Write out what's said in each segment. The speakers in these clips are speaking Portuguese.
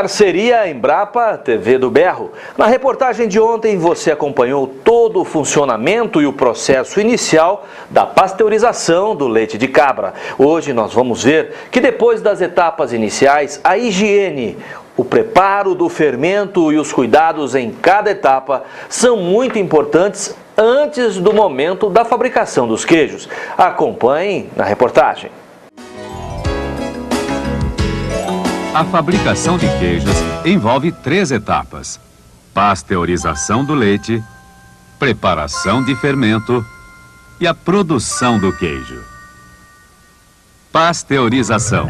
Parceria Embrapa TV do Berro. Na reportagem de ontem você acompanhou todo o funcionamento e o processo inicial da pasteurização do leite de cabra. Hoje nós vamos ver que depois das etapas iniciais, a higiene, o preparo do fermento e os cuidados em cada etapa são muito importantes antes do momento da fabricação dos queijos. Acompanhem na reportagem. A fabricação de queijos envolve 3 etapas: pasteurização do leite, preparação de fermento e a produção do queijo. Pasteurização.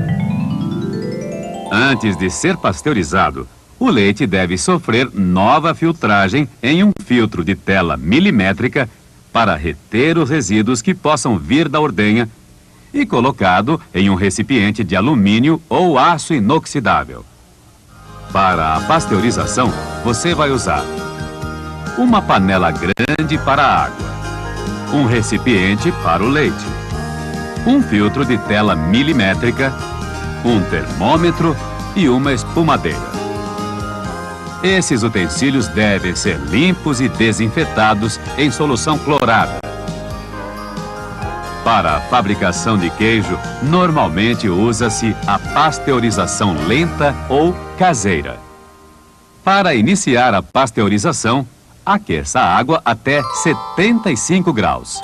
Antes de ser pasteurizado, o leite deve sofrer nova filtragem em um filtro de tela milimétrica para reter os resíduos que possam vir da ordenha e colocado em um recipiente de alumínio ou aço inoxidável. Para a pasteurização, você vai usar uma panela grande para a água, um recipiente para o leite, um filtro de tela milimétrica, um termômetro e uma espumadeira. Esses utensílios devem ser limpos e desinfetados em solução clorada. Para a fabricação de queijo, normalmente usa-se a pasteurização lenta ou caseira. Para iniciar a pasteurização, aqueça a água até 75 graus.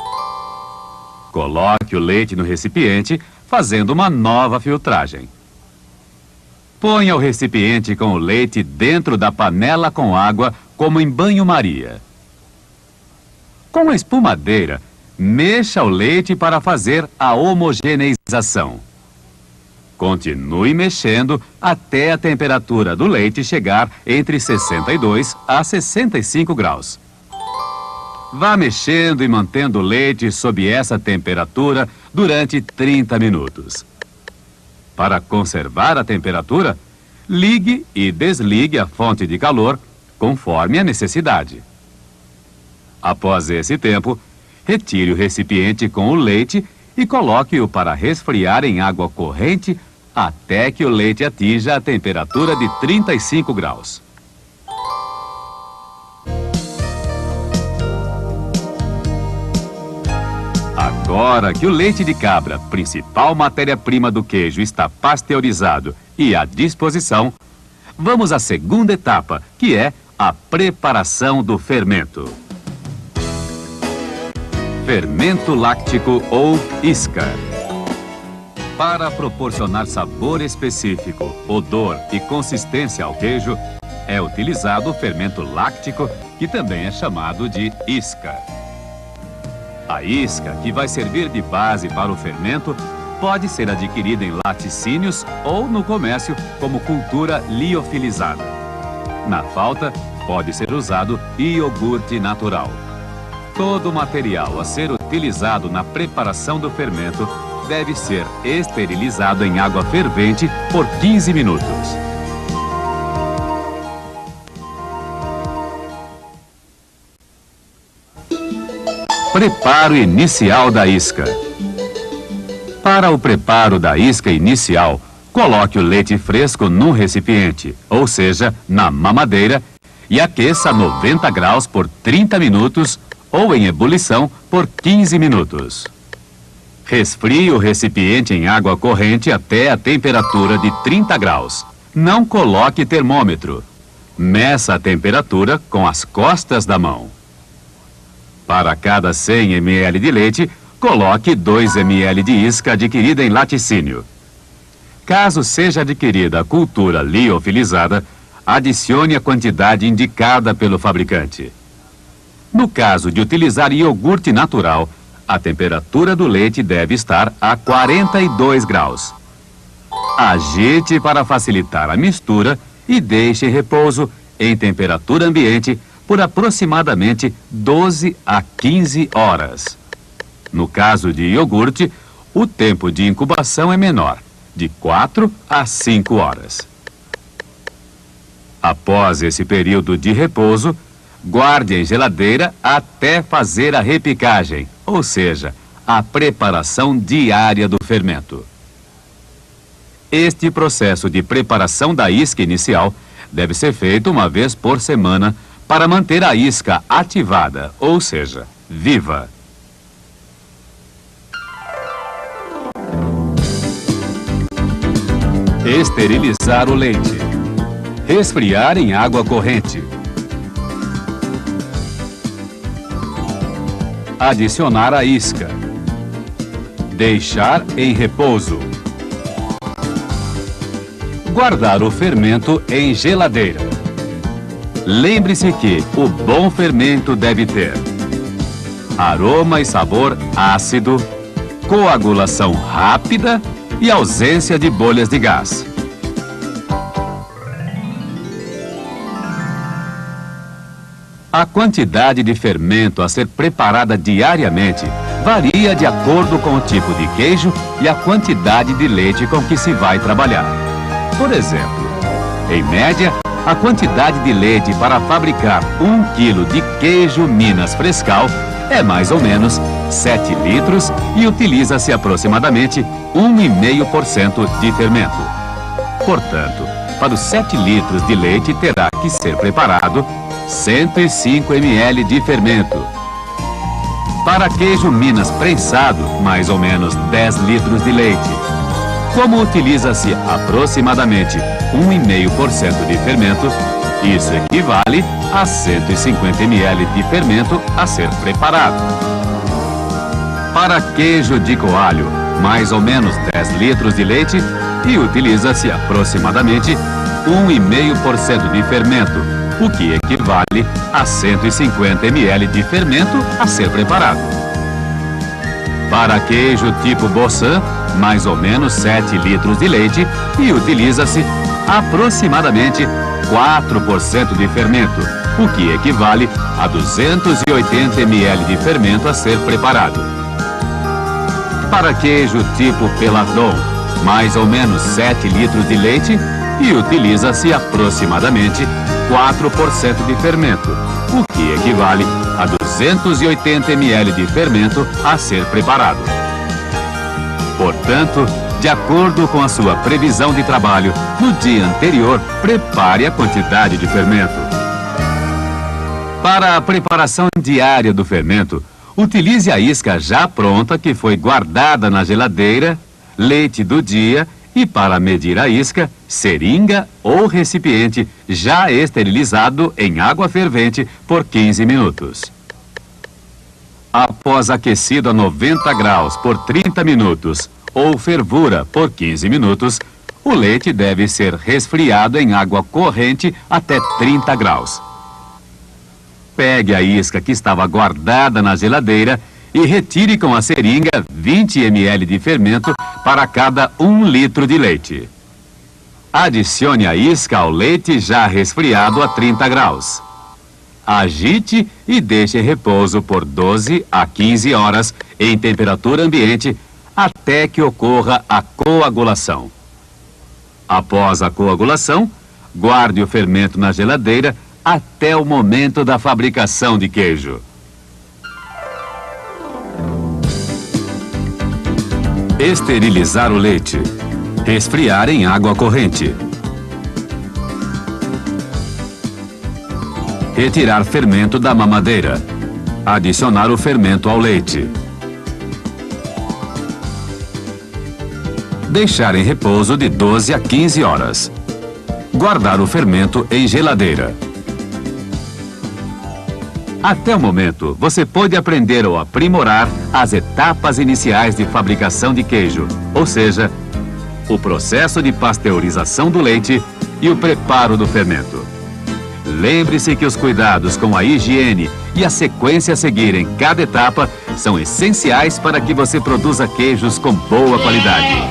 Coloque o leite no recipiente, fazendo uma nova filtragem. Ponha o recipiente com o leite dentro da panela com água, como em banho-maria. Com a espumadeira, mexa o leite para fazer a homogeneização. Continue mexendo até a temperatura do leite chegar entre 62 a 65 graus. Vá mexendo e mantendo o leite sob essa temperatura durante 30 minutos. Para conservar a temperatura, ligue e desligue a fonte de calor conforme a necessidade. Após esse tempo, retire o recipiente com o leite e coloque-o para resfriar em água corrente até que o leite atinja a temperatura de 35 graus. Agora que o leite de cabra, principal matéria-prima do queijo, está pasteurizado e à disposição, vamos à segunda etapa, que é a preparação do fermento. Fermento láctico ou isca. Para proporcionar sabor específico, odor e consistência ao queijo, é utilizado o fermento láctico, que também é chamado de isca. A isca, que vai servir de base para o fermento, pode ser adquirida em laticínios ou no comércio como cultura liofilizada. Na falta, pode ser usado iogurte natural. Todo o material a ser utilizado na preparação do fermento deve ser esterilizado em água fervente por 15 minutos. Preparo inicial da isca. Para o preparo da isca inicial, coloque o leite fresco num recipiente, ou seja, na mamadeira, e aqueça a 90 graus por 30 minutos ou em ebulição por 15 minutos. Resfrie o recipiente em água corrente até a temperatura de 30 graus. Não coloque termômetro. Meça a temperatura com as costas da mão. Para cada 100 ml de leite, coloque 2 ml de isca adquirida em laticínio. Caso seja adquirida a cultura liofilizada, adicione a quantidade indicada pelo fabricante. No caso de utilizar iogurte natural, a temperatura do leite deve estar a 42 graus. Agite para facilitar a mistura e deixe em repouso em temperatura ambiente por aproximadamente 12 a 15 horas. No caso de iogurte, o tempo de incubação é menor, de 4 a 5 horas. Após esse período de repouso, guarde em geladeira até fazer a repicagem, ou seja, a preparação diária do fermento. Este processo de preparação da isca inicial deve ser feito uma vez por semana para manter a isca ativada, ou seja, viva. Esterilizar o leite. Resfriar em água corrente. Adicionar a isca. Deixar em repouso. Guardar o fermento em geladeira. Lembre-se que o bom fermento deve ter aroma e sabor ácido, coagulação rápida e ausência de bolhas de gás. A quantidade de fermento a ser preparada diariamente varia de acordo com o tipo de queijo e a quantidade de leite com que se vai trabalhar. Por exemplo, em média, a quantidade de leite para fabricar 1 kg de queijo Minas Frescal é mais ou menos 7 litros e utiliza-se aproximadamente 1,5% de fermento. Portanto, para os 7 litros de leite terá que ser preparado 105 ml de fermento. Para queijo Minas prensado, mais ou menos 10 litros de leite. Como utiliza-se aproximadamente 1,5% de fermento, isso equivale a 150 ml de fermento a ser preparado. Para queijo de coalho, mais ou menos 10 litros de leite e utiliza-se aproximadamente 1,5% de fermento, o que equivale a 150 ml de fermento a ser preparado. Para queijo tipo Boçan, mais ou menos 7 litros de leite e utiliza-se aproximadamente 4% de fermento, o que equivale a 280 ml de fermento a ser preparado. Para queijo tipo Peladon, mais ou menos 7 litros de leite e utiliza-se aproximadamente 4% de fermento, o que equivale a 280 ml de fermento a ser preparado. Portanto, de acordo com a sua previsão de trabalho, no dia anterior, prepare a quantidade de fermento. Para a preparação diária do fermento, utilize a isca já pronta que foi guardada na geladeira, leite do dia e, para medir a isca, seringa ou recipiente já esterilizado em água fervente por 15 minutos. Após aquecido a 90 graus por 30 minutos ou fervura por 15 minutos, o leite deve ser resfriado em água corrente até 30 graus. Pegue a isca que estava guardada na geladeira e retire com a seringa 20 ml de fermento para cada 1 litro de leite. Adicione a isca ao leite já resfriado a 30 graus. Agite e deixe em repouso por 12 a 15 horas em temperatura ambiente até que ocorra a coagulação. Após a coagulação, guarde o fermento na geladeira até o momento da fabricação de queijo. Esterilizar o leite. Resfriar em água corrente. Retirar fermento da mamadeira. Adicionar o fermento ao leite. Deixar em repouso de 12 a 15 horas. Guardar o fermento em geladeira. Até o momento, você pôde aprender ou aprimorar as etapas iniciais de fabricação de queijo, ou seja, o processo de pasteurização do leite e o preparo do fermento. Lembre-se que os cuidados com a higiene e a sequência a seguir em cada etapa são essenciais para que você produza queijos com boa qualidade.